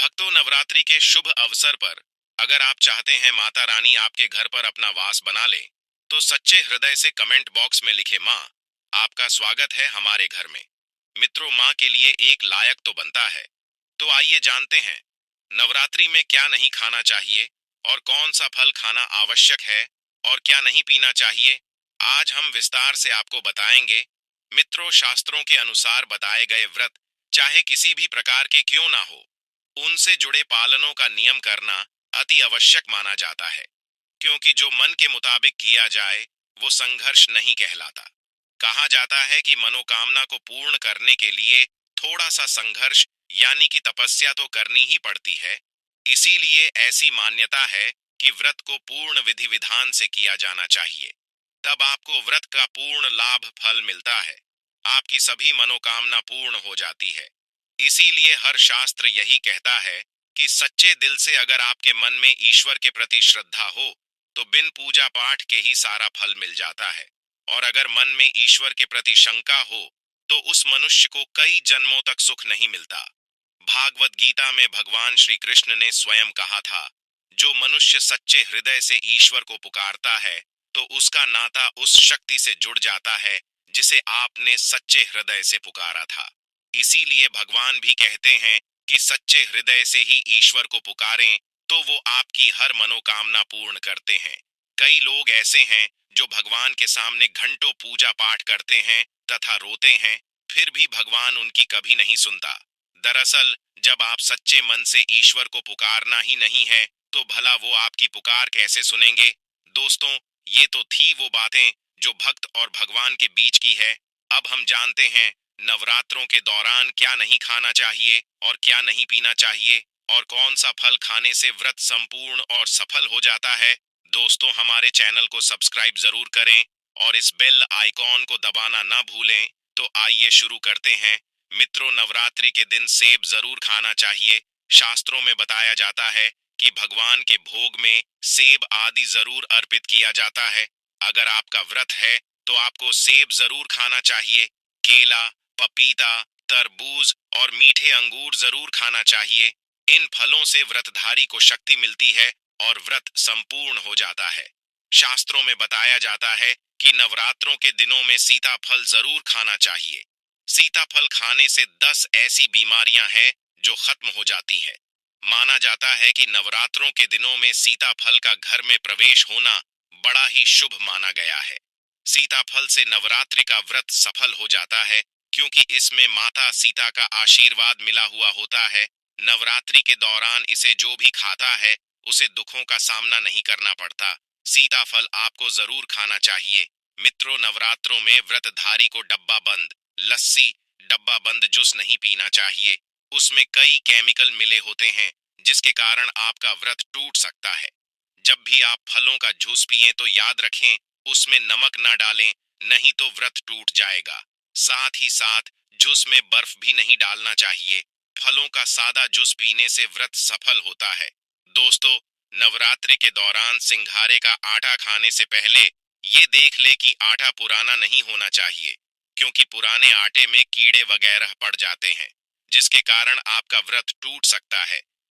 भक्तों, नवरात्रि के शुभ अवसर पर अगर आप चाहते हैं माता रानी आपके घर पर अपना वास बना ले, तो सच्चे हृदय से कमेंट बॉक्स में लिखे माँ, आपका स्वागत है हमारे घर में। मित्रों, माँ के लिए एक लायक तो बनता है। तो आइए जानते हैं नवरात्रि में क्या नहीं खाना चाहिए और कौन सा फल खाना आवश्यक है और क्या नहीं पीना चाहिए। आज हम विस्तार से आपको बताएंगे। मित्रों, शास्त्रों के अनुसार बताए गए व्रत चाहे किसी भी प्रकार के क्यों ना हो, उनसे जुड़े पालनों का नियम करना अति आवश्यक माना जाता है, क्योंकि जो मन के मुताबिक किया जाए वो संघर्ष नहीं कहलाता। कहा जाता है कि मनोकामना को पूर्ण करने के लिए थोड़ा सा संघर्ष यानी कि तपस्या तो करनी ही पड़ती है। इसीलिए ऐसी मान्यता है कि व्रत को पूर्ण विधि विधान से किया जाना चाहिए, तब आपको व्रत का पूर्ण लाभ फल मिलता है। आपकी सभी मनोकामना पूर्ण हो जाती है। इसीलिए हर शास्त्र यही कहता है कि सच्चे दिल से अगर आपके मन में ईश्वर के प्रति श्रद्धा हो तो बिन पूजा पाठ के ही सारा फल मिल जाता है। और अगर मन में ईश्वर के प्रति शंका हो तो उस मनुष्य को कई जन्मों तक सुख नहीं मिलता। भागवत गीता में भगवान श्री कृष्ण ने स्वयं कहा था, जो मनुष्य सच्चे हृदय से ईश्वर को पुकारता है तो उसका नाता उस शक्ति से जुड़ जाता है जिसे आपने सच्चे हृदय से पुकारा था। इसीलिए भगवान भी कहते हैं कि सच्चे हृदय से ही ईश्वर को पुकारें तो वो आपकी हर मनोकामना पूर्ण करते हैं। कई लोग ऐसे हैं जो भगवान के सामने घंटों पूजा पाठ करते हैं तथा रोते हैं, फिर भी भगवान उनकी कभी नहीं सुनता। दरअसल जब आप सच्चे मन से ईश्वर को पुकारना ही नहीं है तो भला वो आपकी पुकार कैसे सुनेंगे। दोस्तों, ये तो थी वो बातें जो भक्त और भगवान के बीच की है। अब हम जानते हैं नवरात्रों के दौरान क्या नहीं खाना चाहिए और क्या नहीं पीना चाहिए और कौन सा फल खाने से व्रत संपूर्ण और सफल हो जाता है। दोस्तों, हमारे चैनल को सब्सक्राइब जरूर करें और इस बेल आइकॉन को दबाना ना भूलें। तो आइए शुरू करते हैं। मित्रों, नवरात्रि के दिन सेब जरूर खाना चाहिए। शास्त्रों में बताया जाता है कि भगवान के भोग में सेब आदि जरूर अर्पित किया जाता है। अगर आपका व्रत है तो आपको सेब जरूर खाना चाहिए। केला, पपीता, तरबूज और मीठे अंगूर जरूर खाना चाहिए। इन फलों से व्रतधारी को शक्ति मिलती है और व्रत संपूर्ण हो जाता है। शास्त्रों में बताया जाता है कि नवरात्रों के दिनों में सीताफल जरूर खाना चाहिए। सीताफल खाने से 10 ऐसी बीमारियां हैं जो खत्म हो जाती है। माना जाता है कि नवरात्रों के दिनों में सीताफल का घर में प्रवेश होना बड़ा ही शुभ माना गया है। सीताफल से नवरात्रि का व्रत सफल हो जाता है, क्योंकि इसमें माता सीता का आशीर्वाद मिला हुआ होता है। नवरात्रि के दौरान इसे जो भी खाता है उसे दुखों का सामना नहीं करना पड़ता। सीताफल आपको जरूर खाना चाहिए। मित्रों, नवरात्रों में व्रतधारी को डब्बा बंद लस्सी, डब्बा बंद जूस नहीं पीना चाहिए। उसमें कई केमिकल मिले होते हैं जिसके कारण आपका व्रत टूट सकता है। जब भी आप फलों का जूस पिएं तो याद रखें उसमें नमक ना डालें, नहीं तो व्रत टूट जाएगा। साथ ही साथ जूस में बर्फ भी नहीं डालना चाहिए। फलों का सादा जूस पीने से व्रत सफल होता है। दोस्तों, नवरात्रि के दौरान सिंघारे का आटा खाने से पहले ये देख ले कि आटा पुराना नहीं होना चाहिए, क्योंकि पुराने आटे में कीड़े वगैरह पड़ जाते हैं जिसके कारण आपका व्रत टूट सकता है।